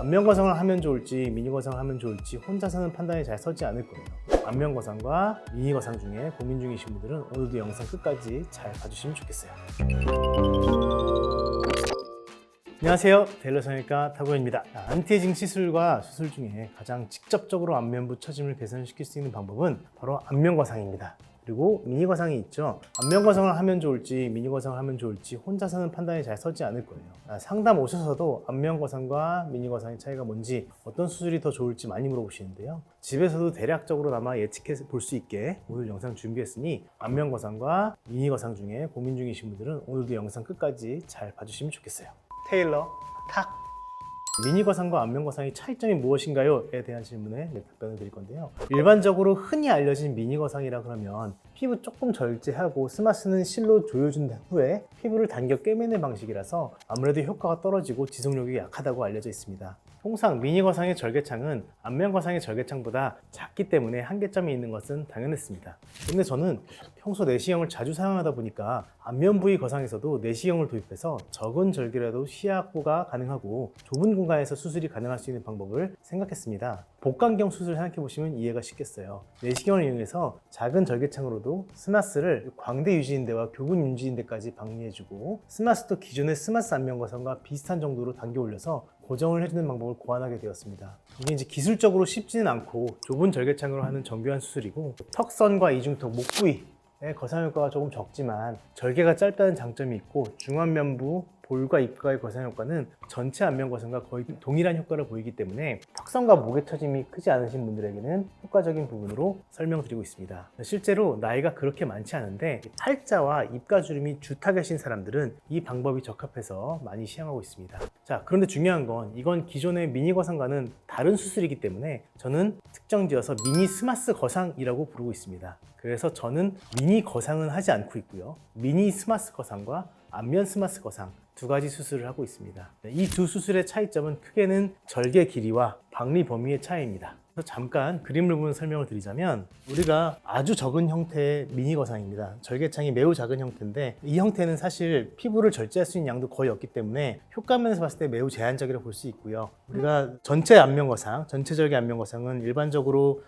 안면 거상을 하면 좋을지 미니 거상을 하면 좋을지 혼자서는 판단이 잘 서지 않을 거예요. 안면 거상과 미니 거상 중에 고민 중이신 분들은 오늘도 영상 끝까지 잘 봐주시면 좋겠어요. 안녕하세요, 데일러 성형외과 타고현입니다. 안티에이징 시술과 수술 중에 가장 직접적으로 안면부 처짐을 개선시킬 수 있는 방법은 바로 안면 거상입니다. 그리고 미니 거상이 있죠. 안면 거상을 하면 좋을지 미니 거상을 하면 좋을지 혼자서는 판단이 잘 서지 않을 거예요. 상담 오셔서도 안면 거상과 미니 거상의 차이가 뭔지, 어떤 수술이 더 좋을지 많이 물어보시는데요. 집에서도 대략적으로나마 예측해 볼 수 있게 오늘 영상 준비했으니 안면 거상과 미니 거상 중에 고민 중이신 분들은 오늘도 영상 끝까지 잘 봐주시면 좋겠어요. 테일러 탁! 미니 거상과 안면 거상의 차이점이 무엇인가요? 에 대한 질문에 답변을 드릴 건데요. 일반적으로 흔히 알려진 미니 거상이라 그러면 피부 조금 절제하고 스마스는 실로 조여준 후에 피부를 당겨 꿰매는 방식이라서 아무래도 효과가 떨어지고 지속력이 약하다고 알려져 있습니다. 통상 미니 거상의 절개창은 안면 거상의 절개창보다 작기 때문에 한계점이 있는 것은 당연했습니다. 근데 저는 평소 내시경을 자주 사용하다 보니까 안면 부위 거상에서도 내시경을 도입해서 적은 절개라도 시야 확보가 가능하고 좁은 공간에서 수술이 가능할 수 있는 방법을 생각했습니다. 복강경 수술 생각해보시면 이해가 쉽겠어요. 내시경을 이용해서 작은 절개창으로도 스마스를 광대 유지인대와 교근 유지인대까지 방리해주고 스마스도 기존의 스마스 안면 거상과 비슷한 정도로 당겨 올려서 고정을 해주는 방법을 고안하게 되었습니다. 이게 이제 기술적으로 쉽지는 않고 좁은 절개창으로 하는 정교한 수술이고 턱선과 이중턱, 목 부위의 거상 효과가 조금 적지만 절개가 짧다는 장점이 있고 중안면부, 볼과 입가의 거상 효과는 전체 안면 거상과 거의 동일한 효과를 보이기 때문에 턱선과 목의 처짐이 크지 않으신 분들에게는 효과적인 부분으로 설명드리고 있습니다. 실제로 나이가 그렇게 많지 않은데 팔자와 입가주름이 주타계신 사람들은 이 방법이 적합해서 많이 시행하고 있습니다. 자, 그런데 중요한 건 이건 기존의 미니 거상과는 다른 수술이기 때문에 저는 특정지어서 미니 스마스 거상이라고 부르고 있습니다. 그래서 저는 미니 거상은 하지 않고 있고요. 미니 스마스 거상과 안면 스마스 거상 두 가지 수술을 하고 있습니다. 이 두 수술의 차이점은 크게는 절개 길이와 방리 범위의 차이입니다. 그래서 잠깐 그림을 보면 설명을 드리자면 우리가 아주 적은 형태의 미니 거상입니다. 절개창이 매우 작은 형태인데 이 형태는 사실 피부를 절제할 수 있는 양도 거의 없기 때문에 효과면에서 봤을 때 매우 제한적이라고 볼 수 있고요. 우리가 전체 안면 거상, 전체 절개 안면 거상은 일반적으로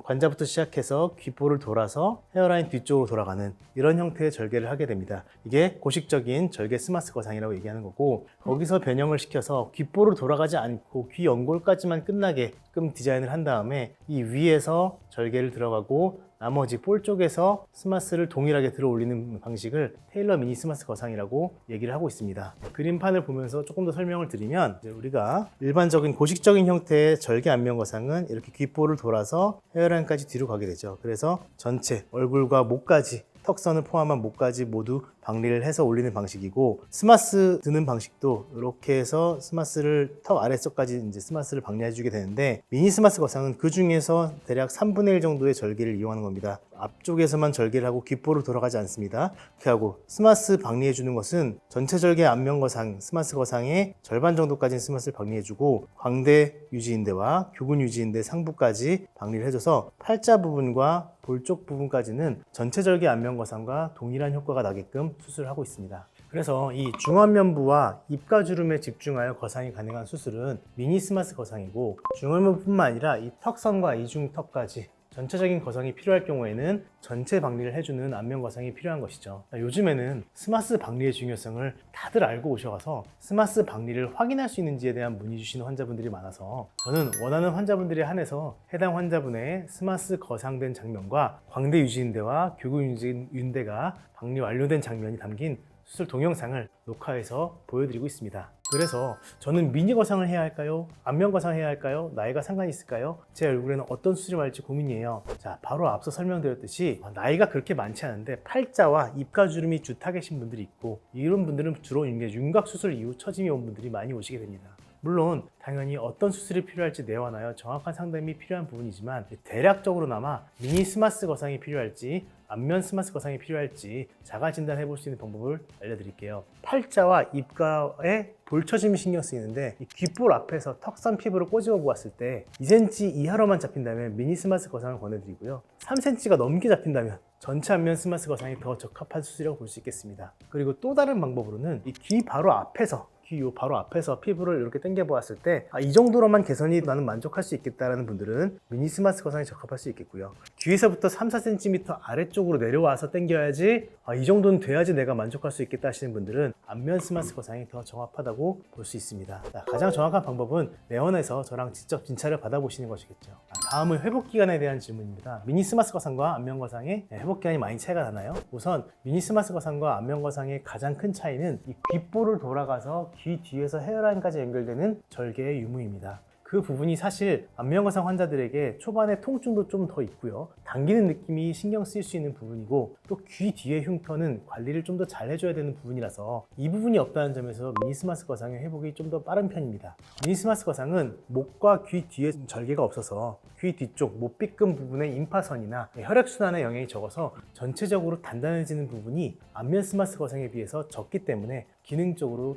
관자부터 시작해서 귓볼을 돌아서 헤어라인 뒤쪽으로 돌아가는 이런 형태의 절개를 하게 됩니다. 이게 고식적인 절개 스마스 거상이라고 얘기하는 거고, 거기서 변형을 시켜서 귓볼을 돌아가지 않고 귀 연골까지만 끝나게끔 디자인을 한 다음에 이 위에서 절개를 들어가고 나머지 볼 쪽에서 스마스를 동일하게 들어 올리는 방식을 테일러 미니 스마스 거상이라고 얘기를 하고 있습니다. 그림판을 보면서 조금 더 설명을 드리면 우리가 일반적인 고식적인 형태의 절개 안면 거상은 이렇게 귓볼을 돌아서 헤어라인까지 뒤로 가게 되죠. 그래서 전체 얼굴과 목까지 턱선을 포함한 목까지 모두 방리를 해서 올리는 방식이고, 스마스 드는 방식도 이렇게 해서 스마스를 턱 아래쪽까지 이제 스마스를 방리해 주게 되는데, 미니 스마스 거상은 그 중에서 대략 3분의 1 정도의 절개를 이용하는 겁니다. 앞쪽에서만 절개를 하고 귓볼을 돌아가지 않습니다. 이렇게 하고 스마스 방리해 주는 것은 전체 절개 안면 거상, 스마스 거상의 절반 정도까지는 스마스를 방리해 주고 광대 유지인대와 교근 유지인대 상부까지 방리를 해줘서 팔자 부분과 볼 쪽 부분까지는 전체 절개 안면 거상과 동일한 효과가 나게끔 수술을 하고 있습니다. 그래서 이 중안면부와 입가주름에 집중하여 거상이 가능한 수술은 미니 스마스 거상이고, 중안면뿐만 아니라 이 턱선과 이중턱까지 전체적인 거상이 필요할 경우에는 전체 방리를 해주는 안면 거상이 필요한 것이죠. 요즘에는 스마스 방리의 중요성을 다들 알고 오셔서 스마스 방리를 확인할 수 있는지에 대한 문의 주시는 환자분들이 많아서 저는 원하는 환자분들에 한해서 해당 환자분의 스마스 거상된 장면과 광대 유지인대와 교근 유지인대가 방리 완료된 장면이 담긴 수술 동영상을 녹화해서 보여드리고 있습니다. 그래서 저는 미니 거상을 해야 할까요? 안면 거상을 해야 할까요? 나이가 상관이 있을까요? 제 얼굴에는 어떤 수술을 할지 고민이에요. 자, 바로 앞서 설명드렸듯이 나이가 그렇게 많지 않은데 팔자와 입가주름이 주타계신 분들이 있고, 이런 분들은 주로 윤곽 수술 이후 처짐이 온 분들이 많이 오시게 됩니다. 물론 당연히 어떤 수술이 필요할지 내원하여 정확한 상담이 필요한 부분이지만, 대략적으로나마 미니 스마스 거상이 필요할지 안면 스마스 거상이 필요할지 자가 진단해 볼 수 있는 방법을 알려드릴게요. 팔자와 입가에 볼처짐이 신경 쓰이는데, 이 귓볼 앞에서 턱선 피부를 꼬집어 보았을 때 2cm 이하로만 잡힌다면 미니 스마스 거상을 권해드리고요. 3cm가 넘게 잡힌다면 전체 안면 스마스 거상이 더 적합한 수술이라고 볼 수 있겠습니다. 그리고 또 다른 방법으로는 이 귀 바로 앞에서 귀 요 바로 앞에서 피부를 이렇게 당겨 보았을 때 이 정도로만 개선이 나는 만족할 수 있겠다라는 분들은 미니 스마스 거상에 적합할 수 있겠고요. 귀에서부터 3-4cm 아래쪽으로 내려와서 당겨야지 이 정도는 돼야지 내가 만족할 수 있겠다 하시는 분들은 안면 스마스 거상이 더 적합하다고 볼 수 있습니다. 가장 정확한 방법은 내원에서 저랑 직접 진찰을 받아보시는 것이겠죠. 다음은 회복 기간에 대한 질문입니다. 미니 스마스 거상과 안면 거상의 회복 기간이 많이 차이가 나나요? 우선 미니 스마스 거상과 안면 거상의 가장 큰 차이는 이 귓볼을 돌아가서 귀 뒤에서 헤어라인까지 연결되는 절개의 유무입니다. 그 부분이 사실 안면거상 환자들에게 초반에 통증도 좀 더 있고요. 당기는 느낌이 신경 쓰일 수 있는 부분이고 또 귀 뒤의 흉터는 관리를 좀 더 잘 해줘야 되는 부분이라서 이 부분이 없다는 점에서 미니스마스 거상의 회복이 좀 더 빠른 편입니다. 미니스마스 거상은 목과 귀 뒤에 절개가 없어서 귀 뒤쪽 목빗금 부분의 임파선이나 혈액순환에 영향이 적어서 전체적으로 단단해지는 부분이 안면 스마스 거상에 비해서 적기 때문에 기능적으로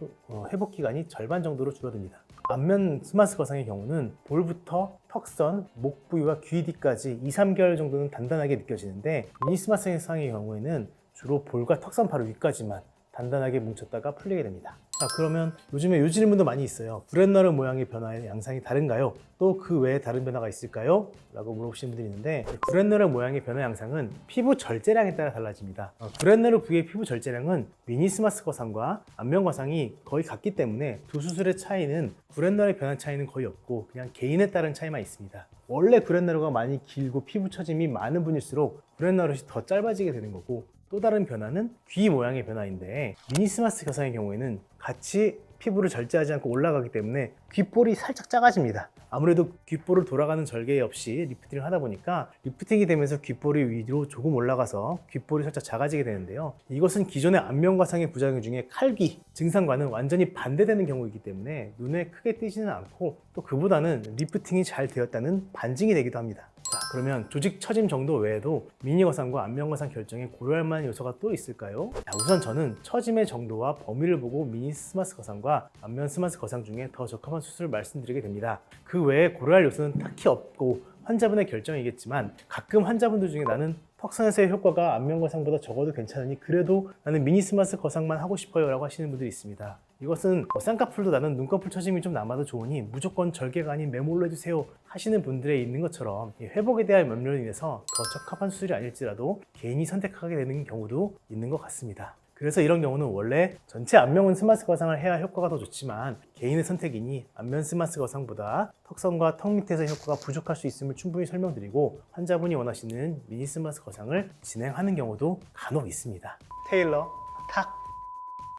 회복 기간이 절반 정도로 줄어듭니다. 안면 스마스 거상의 경우는 볼부터 턱선, 목 부위와 귀 뒤까지 2-3개월 정도는 단단하게 느껴지는데 미니 스마스 거상의 경우에는 주로 볼과 턱선 바로 위까지만 단단하게 뭉쳤다가 풀리게 됩니다. 그러면 요즘에 이 질문도 많이 있어요. 브렛너르 모양의 변화의 양상이 다른가요? 또 그 외에 다른 변화가 있을까요? 라고 물어보시는 분들이 있는데 브렛너르 모양의 변화 양상은 피부 절제량에 따라 달라집니다. 브렛너르 부위의 피부 절제량은 미니스마스 거상과 안면 거상이 거의 같기 때문에 두 수술의 차이는 브렛너르의 변화 차이는 거의 없고 그냥 개인에 따른 차이만 있습니다. 원래 브렛너르가 많이 길고 피부 처짐이 많은 분일수록 브렛너르이 더 짧아지게 되는 거고 또 다른 변화는 귀 모양의 변화인데 미니스마스 거상의 경우에는 같이 피부를 절제하지 않고 올라가기 때문에 귓볼이 살짝 작아집니다. 아무래도 귓볼을 돌아가는 절개 없이 리프팅을 하다 보니까 리프팅이 되면서 귓볼이 위로 조금 올라가서 귓볼이 살짝 작아지게 되는데요. 이것은 기존의 안면 거상의 부작용 중에 칼귀 증상과는 완전히 반대되는 경우이기 때문에 눈에 크게 띄지는 않고 또 그보다는 리프팅이 잘 되었다는 반증이 되기도 합니다. 그러면 조직 처짐 정도 외에도 미니 거상과 안면 거상 결정에 고려할 만한 요소가 또 있을까요? 우선 저는 처짐의 정도와 범위를 보고 미니 스마스 거상과 안면 스마스 거상 중에 더 적합한 수술을 말씀드리게 됩니다. 그 외에 고려할 요소는 딱히 없고 환자분의 결정이겠지만 가끔 환자분들 중에 나는 턱선에서의 효과가 안면 거상보다 적어도 괜찮으니 그래도 나는 미니 스마스 거상만 하고 싶어요 라고 하시는 분들이 있습니다. 이것은 쌍꺼풀도 나는 눈꺼풀 처짐이 좀 남아도 좋으니 무조건 절개가 아닌 매몰로 해주세요 하시는 분들에 있는 것처럼 회복에 대한 염려로 인해서 더 적합한 수술이 아닐지라도 개인이 선택하게 되는 경우도 있는 것 같습니다. 그래서 이런 경우는 원래 전체 안면 스마스 거상을 해야 효과가 더 좋지만 개인의 선택이니 안면 스마스 거상보다 턱선과 턱 밑에서 효과가 부족할 수 있음을 충분히 설명드리고 환자분이 원하시는 미니 스마스 거상을 진행하는 경우도 간혹 있습니다. 테일러 탁!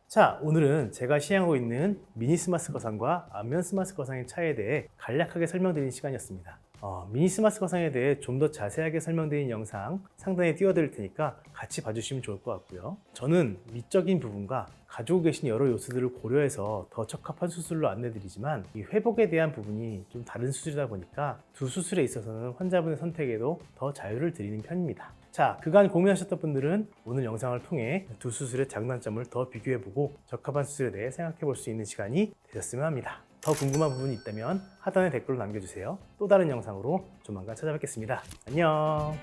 자, 오늘은 제가 시행하고 있는 미니 스마스 거상과 안면 스마스 거상의 차이에 대해 간략하게 설명드리는 시간이었습니다. 미니 스마스 거상에 대해 좀 더 자세하게 설명드린 영상 상단에 띄워드릴 테니까 같이 봐주시면 좋을 것 같고요. 저는 미적인 부분과 가지고 계신 여러 요소들을 고려해서 더 적합한 수술로 안내드리지만 이 회복에 대한 부분이 좀 다른 수술이다 보니까 두 수술에 있어서는 환자분의 선택에도 더 자유를 드리는 편입니다. 자, 그간 고민하셨던 분들은 오늘 영상을 통해 두 수술의 장단점을 더 비교해보고 적합한 수술에 대해 생각해볼 수 있는 시간이 되셨으면 합니다. 더 궁금한 부분이 있다면 하단에 댓글로 남겨주세요. 또 다른 영상으로 조만간 찾아뵙겠습니다. 안녕.